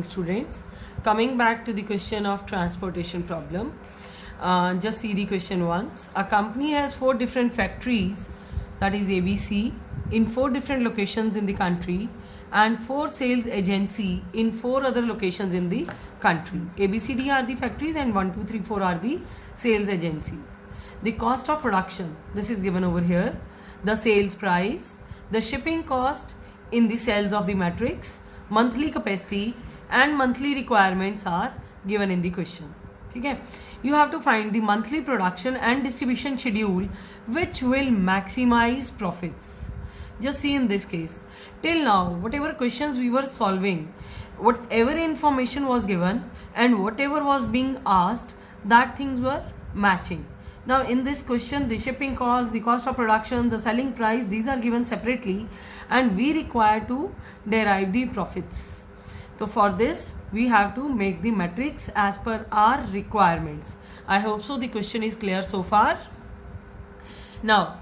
morning, students. Coming back to the question of transportation problem, just see the question once. A company has 4 different factories, that is ABC, in 4 different locations in the country, and 4 sales agency in 4 other locations in the country. ABCD are the factories and 1, 2, 3, 4 are the sales agencies. The cost of production, this is given over here. The sales price, the shipping cost in the cells of the matrix, monthly capacity and monthly requirements are given in the question. Okay, you have to find the monthly production and distribution schedule which will maximize profits. Just see in this case, till now whatever questions we were solving, whatever information was given and whatever was being asked, that things were matching. Now in this question, the shipping cost, the cost of production, the selling price, these are given separately and we require to derive the profits. So for this we have to make the matrix as per our requirements. I hope so the question is clear so far. Now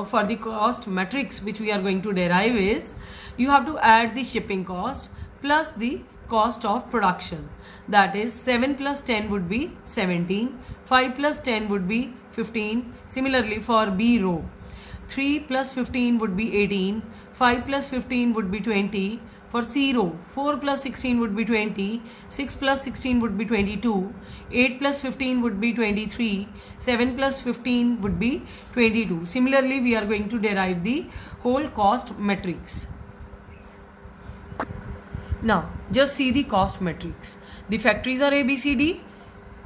for the cost matrix which we are going to derive is, you have to add the shipping cost plus the cost of production, that is 7 plus 10 would be 17, 5 plus 10 would be 15. Similarly for B row, 3 plus 15 would be 18, 5 plus 15 would be 20. For C row, 4 plus 16 would be 20, 6 plus 16 would be 22, 8 plus 15 would be 23, 7 plus 15 would be 22. Similarly, we are going to derive the whole cost matrix. Now, just see the cost matrix. The factories are ABCD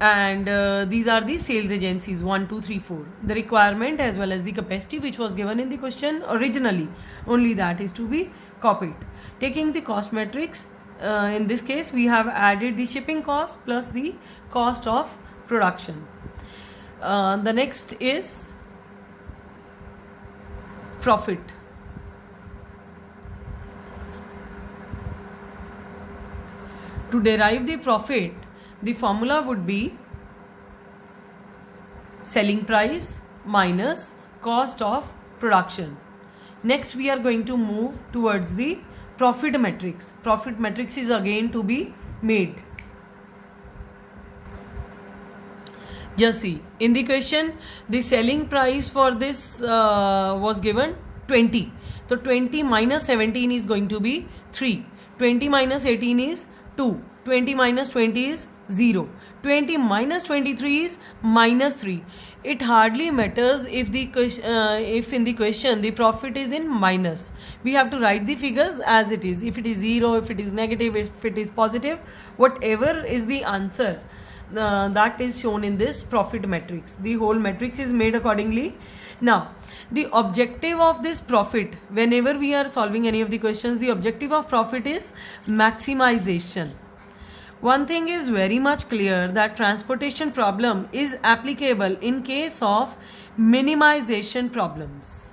and these are the sales agencies 1, 2, 3, 4. The requirement as well as the capacity which was given in the question originally, only that is to be copied. Taking the cost matrix, in this case we have added the shipping cost plus the cost of production. The next is profit. To derive the profit, the formula would be selling price minus cost of production. Next we are going to move towards the profit matrix. Profit matrix is again to be made. Just see, in the question the selling price for this was given 20. So 20 minus 17 is going to be 3. 20 minus 18 is 2. 20 minus 20 is 0. 20 minus 23 is minus 3. It hardly matters if if in the question the profit is in minus. We have to write the figures as it is. If it is 0, if it is negative, if it is positive, whatever is the answer, that is shown in this profit matrix. The whole matrix is made accordingly. Now, the objective of this profit, whenever we are solving any of the questions, the objective of profit is maximization. One thing is very much clear, that transportation problem is applicable in case of minimization problems.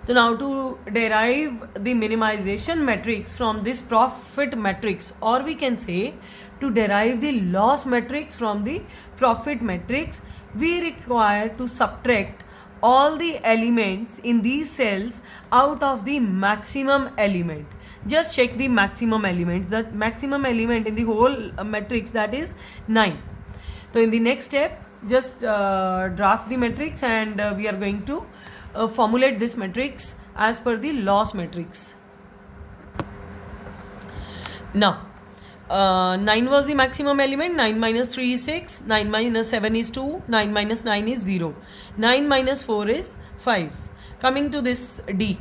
So now to derive the minimization matrix from this profit matrix, or we can say to derive the loss matrix from the profit matrix, we require to subtract all the elements in these cells out of the maximum element. Just check the maximum elements. The maximum element in the whole matrix, that is 9. So in the next step, just draft the matrix and we are going to formulate this matrix as per the loss matrix. Now 9 was the maximum element. 9 minus 3 is 6, 9 minus 7 is 2, 9 minus 9 is 0, 9 minus 4 is 5. Coming to this D,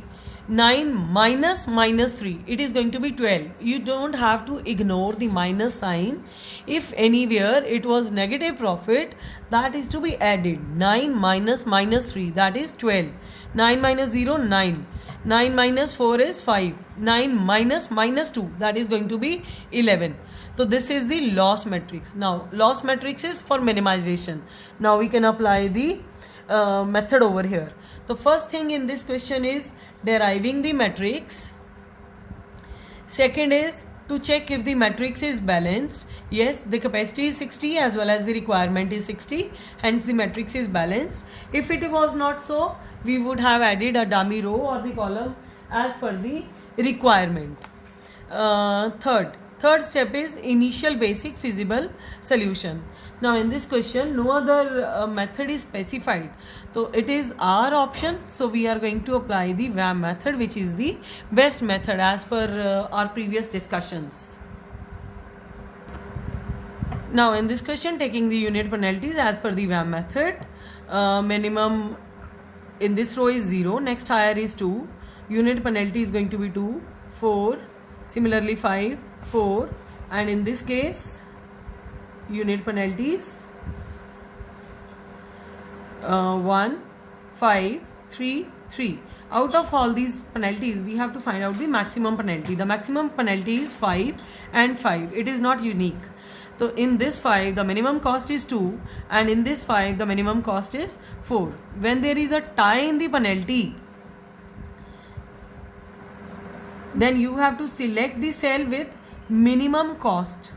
9 minus minus 3, it is going to be 12. You don't have to ignore the minus sign. If anywhere it was negative profit, that is to be added. 9 minus minus 3, that is 12. 9 minus 0, 9. 9 minus 4 is 5. 9 minus minus 2, that is going to be 11. So this is the loss matrix. Now loss matrix is for minimization. Now we can apply the method over here. The first thing in this question is deriving the matrix. Second is to check if the matrix is balanced. Yes, the capacity is 60 as well as the requirement is 60, hence the matrix is balanced. If it was not so, we would have added a dummy row or the column as per the requirement. Third, Third step is initial basic feasible solution. Now in this question no other method is specified, so it is our option, so we are going to apply the VAM method, which is the best method as per our previous discussions. Now in this question, taking the unit penalties as per the VAM method, minimum in this row is 0, next higher is 2, unit penalty is going to be 2, 4, similarly 5, 4, and in this case unit penalties 1, 5, 3, 3. Out of all these penalties we have to find out the maximum penalty. The maximum penalty is 5 and 5. It is not unique. So in this 5 the minimum cost is 2, and in this 5 the minimum cost is 4. When there is a tie in the penalty, then you have to select the cell with minimum cost.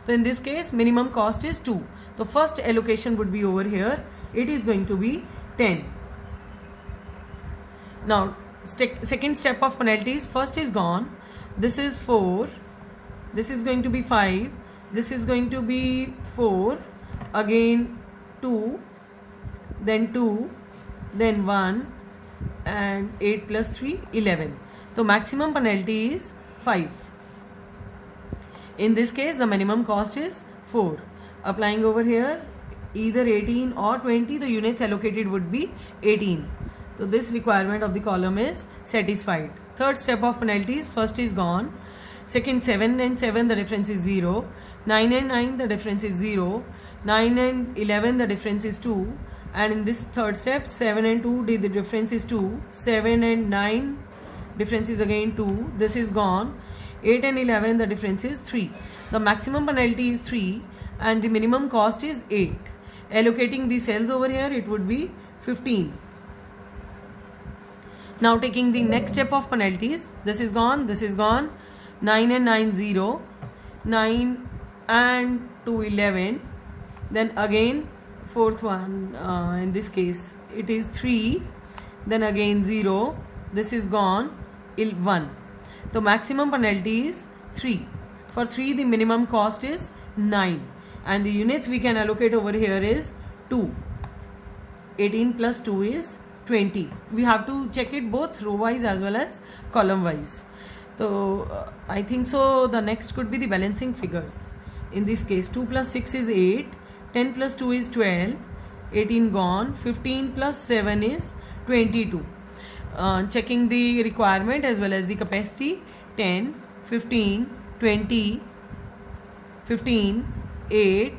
So in this case minimum cost is 2. The first allocation would be over here. It is going to be 10. Now second step of penalties, first is gone. This is 4. This is going to be 5. This is going to be 4. Again 2. Then 2. Then 1. And 8 plus 3, 11. So maximum penalty is 5. In this case the minimum cost is 4. Applying over here either 18 or 20, the units allocated would be 18. So this requirement of the column is satisfied. Third step of penalties, first is gone. Second, 7 and 7 the difference is 0. 9 and 9 the difference is 0. 9 and 11 the difference is 2. And in this third step, 7 and 2 the difference is 2. 7 and 9 difference is again 2. This is gone. 8 and 11 the difference is 3. The maximum penalty is 3 and the minimum cost is 8. Allocating the cells over here, it would be 15. Now taking the next step of penalties, this is gone, this is gone. 9 and 9 0. 9 and 2 11. Then again fourth one, in this case it is 3. Then again 0. This is gone. 1. The maximum penalty is 3. For 3 the minimum cost is 9, and the units we can allocate over here is 2. 18 plus 2 is 20. We have to check it both row wise as well as column wise. So I think so the next could be the balancing figures. In this case 2 plus 6 is 8, 10 plus 2 is 12, 18 gone, 15 plus 7 is 22. Checking the requirement as well as the capacity, 10, 15, 20, 15, 8,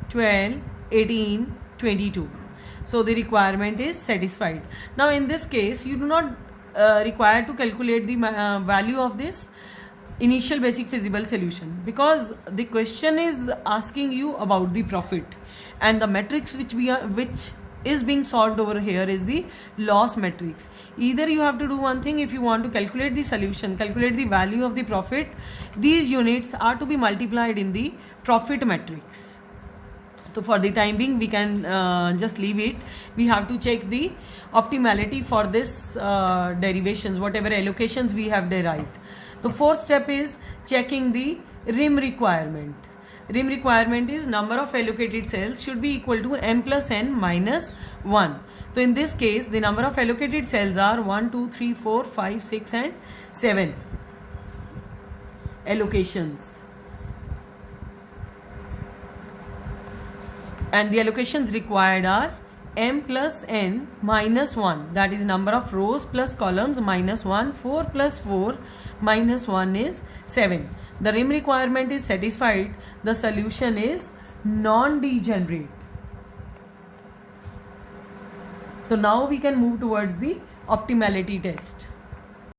12, 18, 22. So the requirement is satisfied. Now in this case you do not require to calculate the value of this initial basic feasible solution, because the question is asking you about the profit, and the matrix which is being solved over here is the loss matrix. Either you have to do one thing, if you want to calculate the solution, calculate the value of the profit, these units are to be multiplied in the profit matrix. So for the time being we can just leave it. We have to check the optimality for this derivations, whatever allocations we have derived. The fourth step is checking the RIM requirement. RIM requirement is number of allocated cells should be equal to m plus n minus 1. So in this case the number of allocated cells are 1, 2, 3, 4, 5, 6 and 7 allocations. And the allocations required are m plus n minus 1, that is number of rows plus columns minus 1, 4 plus 4 minus 1 is 7. The RIM requirement is satisfied. The solution is non-degenerate. So now we can move towards the optimality test.